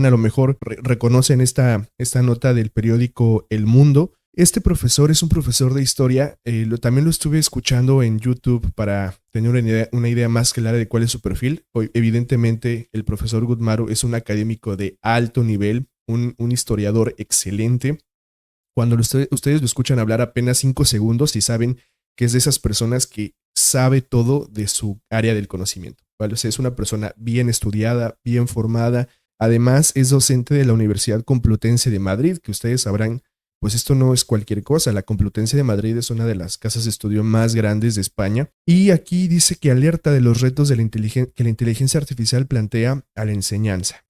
a lo mejor reconocen esta nota del periódico El Mundo. Este profesor es un profesor de historia, también lo estuve escuchando en YouTube para tener una idea más clara de cuál es su perfil. Evidentemente el profesor Gudmaru es un académico de alto nivel, un historiador excelente. Cuando ustedes lo escuchan hablar apenas 5 segundos y saben que es de esas personas que sabe todo de su área del conocimiento, ¿vale? O sea, es una persona bien estudiada, bien formada. Además, es docente de la Universidad Complutense de Madrid, que ustedes sabrán, pues esto no es cualquier cosa. La Complutense de Madrid es una de las casas de estudio más grandes de España. Y aquí dice que alerta de los retos de que la inteligencia artificial plantea a la enseñanza.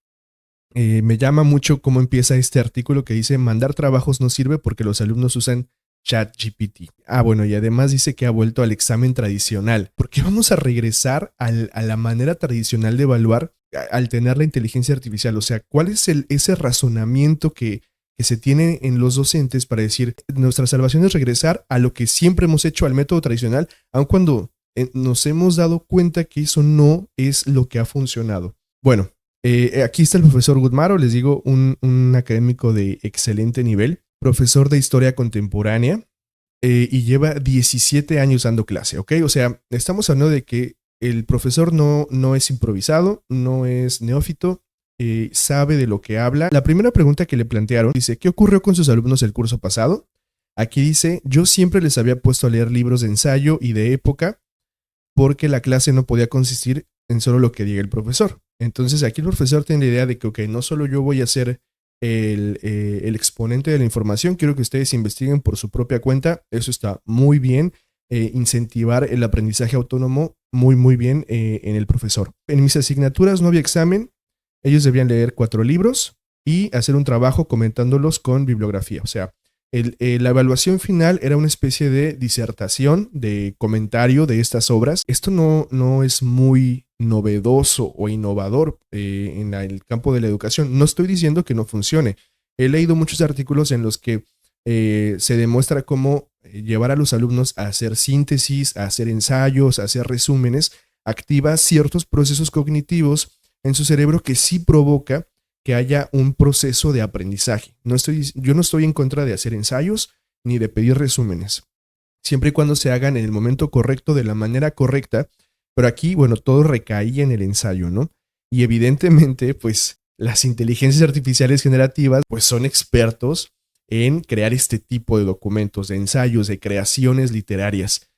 Me llama mucho cómo empieza este artículo que dice: mandar trabajos no sirve porque los alumnos usan ChatGPT. Bueno, y además dice que ha vuelto al examen tradicional. ¿Por qué vamos a regresar a la manera tradicional de evaluar al tener la inteligencia artificial? O sea, ¿cuál es ese razonamiento que se tiene en los docentes para decir nuestra salvación es regresar a lo que siempre hemos hecho, al método tradicional, aun cuando nos hemos dado cuenta que eso no es lo que ha funcionado? Bueno, aquí está el profesor Gudmaru, les digo, un académico de excelente nivel, profesor de historia contemporánea, y lleva 17 años dando clase, ¿ok? O sea, estamos hablando de que el profesor no es improvisado, no es neófito, sabe de lo que habla. La primera pregunta que le plantearon dice: ¿qué ocurrió con sus alumnos el curso pasado? Aquí dice: yo siempre les había puesto a leer libros de ensayo y de época porque la clase no podía consistir en solo lo que diga el profesor. Entonces aquí el profesor tiene la idea de que, ok, no solo yo voy a ser el exponente de la información, quiero que ustedes investiguen por su propia cuenta. Eso está muy bien. Incentivar el aprendizaje autónomo, muy bien en el profesor. En mis asignaturas no había examen, ellos debían leer 4 libros y hacer un trabajo comentándolos con bibliografía. O sea, la evaluación final era una especie de disertación, de comentario de estas obras. Esto no es muy novedoso o innovador en el campo de la educación. No estoy diciendo que no funcione. He leído muchos artículos en los que se demuestra cómo llevar a los alumnos a hacer síntesis, a hacer ensayos, a hacer resúmenes, activa ciertos procesos cognitivos en su cerebro que sí provoca que haya un proceso de aprendizaje. Yo no estoy en contra de hacer ensayos ni de pedir resúmenes, siempre y cuando se hagan en el momento correcto, de la manera correcta, pero aquí, bueno, todo recaía en el ensayo, ¿no? Y evidentemente, pues, las inteligencias artificiales generativas, pues, son expertos en crear este tipo de documentos, de ensayos, de creaciones literarias.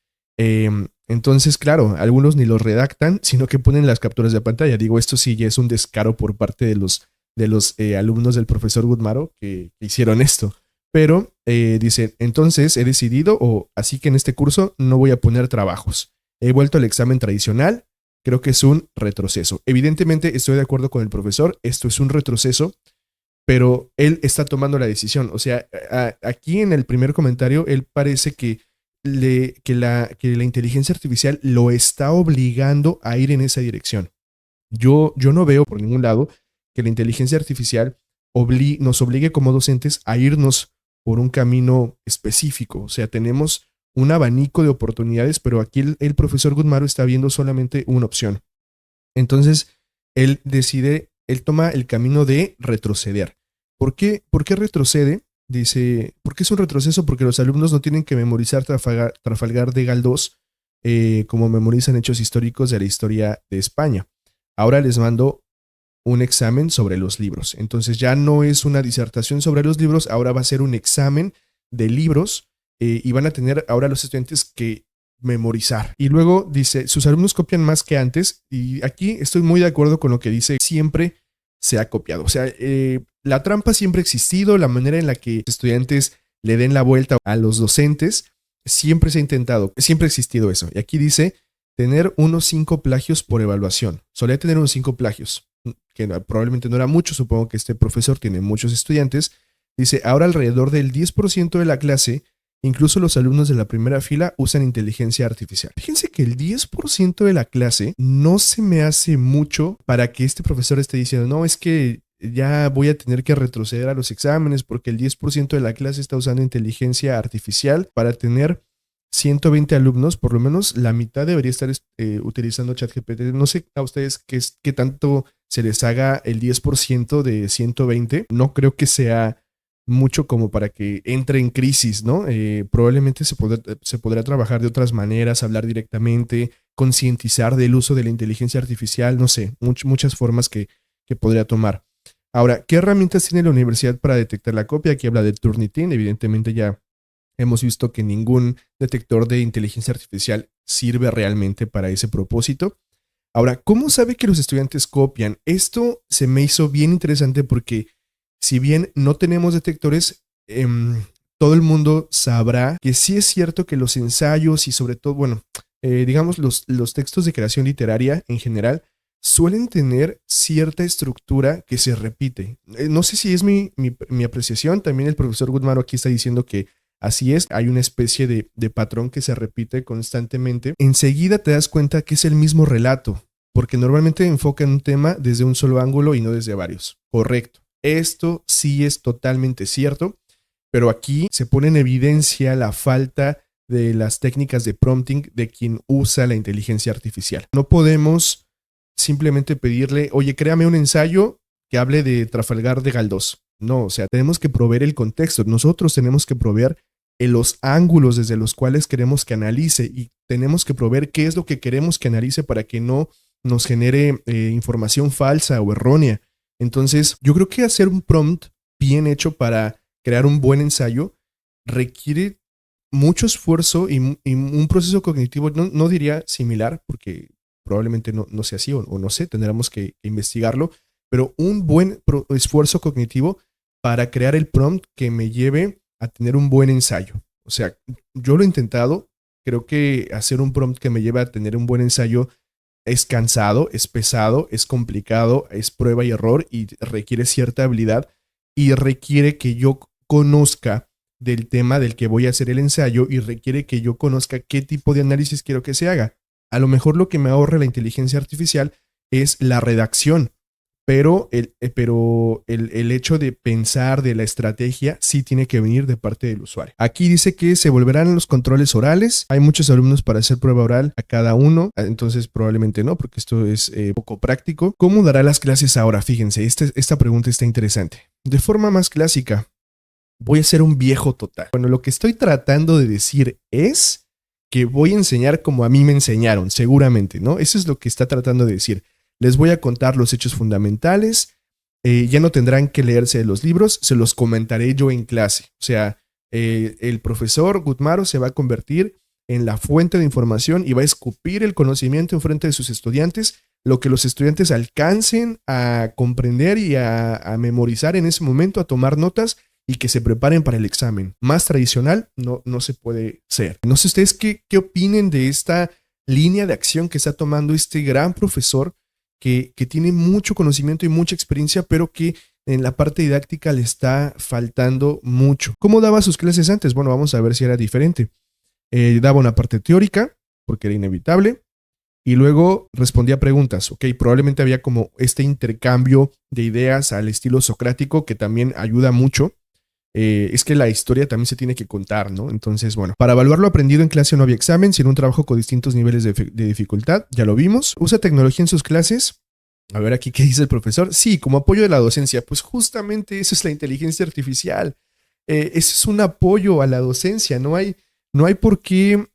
Entonces, claro, algunos ni los redactan, sino que ponen las capturas de pantalla. Digo, esto sí ya es un descaro por parte de los alumnos del profesor Gudmaru que hicieron esto. Pero dice: entonces he decidido, así que en este curso no voy a poner trabajos. He vuelto al examen tradicional. Creo que es un retroceso. Evidentemente estoy de acuerdo con el profesor. Esto es un retroceso, pero él está tomando la decisión. O sea, aquí en el primer comentario, él parece que la inteligencia artificial lo está obligando a ir en esa dirección. Yo no veo por ningún lado que la inteligencia artificial nos obligue como docentes a irnos por un camino específico. O sea, tenemos un abanico de oportunidades, pero aquí el profesor Gudmaru está viendo solamente una opción. Entonces, él toma el camino de retroceder. ¿Por qué retrocede? Dice: ¿por qué es un retroceso? Porque los alumnos no tienen que memorizar Trafalgar de Galdós como memorizan hechos históricos de la historia de España. Ahora les mando un examen sobre los libros. Entonces ya no es una disertación sobre los libros, ahora va a ser un examen de libros y van a tener ahora los estudiantes que memorizar. Y luego dice: sus alumnos copian más que antes, y aquí estoy muy de acuerdo con lo que dice: siempre se ha copiado. O sea, la trampa siempre ha existido, la manera en la que los estudiantes le den la vuelta a los docentes, siempre se ha intentado, siempre ha existido eso. Y aquí dice: tener unos 5 plagios por evaluación. Solía tener unos 5 plagios, que probablemente no era mucho, supongo que este profesor tiene muchos estudiantes. Dice: ahora alrededor del 10% de la clase, incluso los alumnos de la primera fila, usan inteligencia artificial. Fíjense que el 10% de la clase no se me hace mucho para que este profesor esté diciendo: no, es que ya voy a tener que retroceder a los exámenes porque el 10% de la clase está usando inteligencia artificial. Para tener 120 alumnos, por lo menos la mitad debería estar utilizando ChatGPT. No sé a ustedes qué tanto se les haga el 10% de 120, no creo que sea mucho como para que entre en crisis, ¿no? Probablemente se podrá trabajar de otras maneras, hablar directamente, concientizar del uso de la inteligencia artificial, no sé, muchas formas que podría tomar. Ahora, ¿qué herramientas tiene la universidad para detectar la copia? Aquí habla del Turnitin, evidentemente ya hemos visto que ningún detector de inteligencia artificial sirve realmente para ese propósito. Ahora, ¿cómo sabe que los estudiantes copian? Esto se me hizo bien interesante porque si bien no tenemos detectores, todo el mundo sabrá que sí es cierto que los ensayos y sobre todo, bueno, digamos los textos de creación literaria en general suelen tener cierta estructura que se repite. No sé si es mi apreciación, también el profesor Gutmaro aquí está diciendo que así es, hay una especie de patrón que se repite constantemente. Enseguida te das cuenta que es el mismo relato, porque normalmente enfocan un tema desde un solo ángulo y no desde varios. Correcto. Esto sí es totalmente cierto, pero aquí se pone en evidencia la falta de las técnicas de prompting de quien usa la inteligencia artificial. No podemos simplemente pedirle, oye, créame un ensayo que hable de Trafalgar de Galdós. No, o sea, tenemos que proveer el contexto. Nosotros tenemos que proveer los ángulos desde los cuales queremos que analice y tenemos que proveer qué es lo que queremos que analice para que no nos genere información falsa o errónea. Entonces, yo creo que hacer un prompt bien hecho para crear un buen ensayo requiere mucho esfuerzo y un proceso cognitivo, no diría similar, porque probablemente no sea así o no sé, tendremos que investigarlo, pero un buen esfuerzo cognitivo para crear el prompt que me lleve a tener un buen ensayo. O sea, yo lo he intentado, creo que hacer un prompt que me lleve a tener un buen ensayo es cansado, es pesado, es complicado, es prueba y error y requiere cierta habilidad y requiere que yo conozca del tema del que voy a hacer el ensayo y requiere que yo conozca qué tipo de análisis quiero que se haga. A lo mejor lo que me ahorra la inteligencia artificial es la redacción, pero el hecho de pensar de la estrategia sí tiene que venir de parte del usuario. Aquí dice que se volverán los controles orales. Hay muchos alumnos para hacer prueba oral a cada uno, entonces probablemente no, porque esto es poco práctico. ¿Cómo dará las clases ahora? Fíjense, esta pregunta está interesante. De forma más clásica, voy a ser un viejo total. Bueno, lo que estoy tratando de decir es que voy a enseñar como a mí me enseñaron, seguramente, ¿no? Eso es lo que está tratando de decir. Les voy a contar los hechos fundamentales, ya no tendrán que leerse los libros, se los comentaré yo en clase. O sea, el profesor Gutmaro se va a convertir en la fuente de información y va a escupir el conocimiento en frente de sus estudiantes, lo que los estudiantes alcancen a comprender y a memorizar en ese momento, a tomar notas y que se preparen para el examen. Más tradicional no se puede ser. No sé ustedes qué opinen de esta línea de acción que está tomando este gran profesor que tiene mucho conocimiento y mucha experiencia, pero que en la parte didáctica le está faltando mucho. ¿Cómo daba sus clases antes? Bueno, vamos a ver si era diferente. Daba una parte teórica, porque era inevitable, y luego respondía preguntas. Ok, probablemente había como este intercambio de ideas al estilo socrático que también ayuda mucho. Es que la historia también se tiene que contar, ¿no? Entonces, bueno, para evaluar lo aprendido en clase no había examen, sino un trabajo con distintos niveles de dificultad, ya lo vimos. ¿Usa tecnología en sus clases? A ver aquí qué dice el profesor. Sí, como apoyo de la docencia, pues justamente eso es la inteligencia artificial. Eso es un apoyo a la docencia, no hay por qué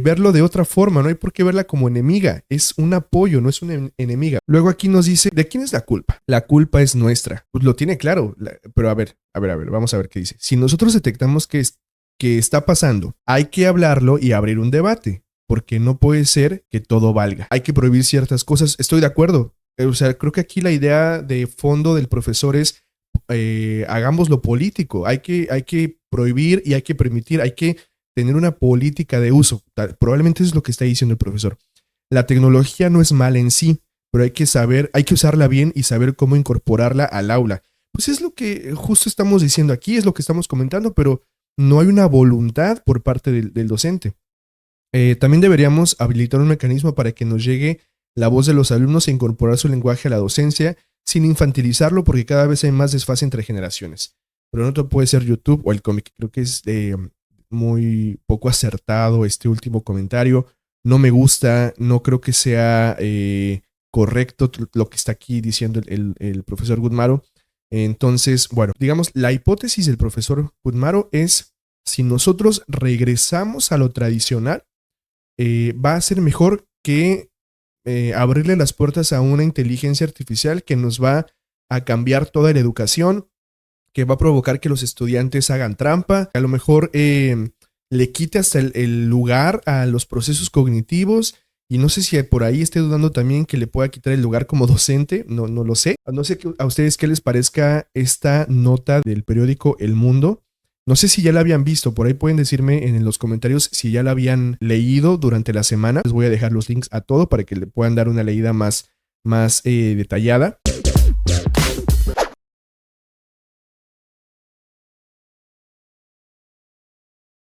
verlo de otra forma, no hay por qué verla como enemiga, es un apoyo, no es una enemiga. Luego aquí nos dice, ¿de quién es la culpa? La culpa es nuestra. Pues lo tiene claro, pero a ver, vamos a ver qué dice. Si nosotros detectamos que está pasando, hay que hablarlo y abrir un debate, porque no puede ser que todo valga. Hay que prohibir ciertas cosas, estoy de acuerdo. O sea, creo que aquí la idea de fondo del profesor es hagamos lo político, hay que prohibir y hay que permitir, hay que tener una política de uso. Probablemente eso es lo que está diciendo el profesor. La tecnología no es mala en sí, pero hay que usarla bien y saber cómo incorporarla al aula. Pues es lo que justo estamos diciendo aquí, es lo que estamos comentando, pero no hay una voluntad por parte del docente. También deberíamos habilitar un mecanismo para que nos llegue la voz de los alumnos e incorporar su lenguaje a la docencia sin infantilizarlo, porque cada vez hay más desfase entre generaciones. Pero no todo puede ser YouTube o el cómic. Creo que es muy poco acertado este último comentario. No me gusta, no creo que sea correcto lo que está aquí diciendo el profesor Gudmaro. Entonces, bueno, digamos, la hipótesis del profesor Gudmaro es: si nosotros regresamos a lo tradicional, va a ser mejor que abrirle las puertas a una inteligencia artificial que nos va a cambiar toda la educación, que va a provocar que los estudiantes hagan trampa, a lo mejor le quite hasta el lugar a los procesos cognitivos. Y no sé si por ahí esté dudando también que le pueda quitar el lugar como docente, no lo sé. No sé a ustedes qué les parezca esta nota del periódico El Mundo. No sé si ya la habían visto, por ahí pueden decirme en los comentarios si ya la habían leído durante la semana. Les voy a dejar los links a todo para que le puedan dar una leída más detallada.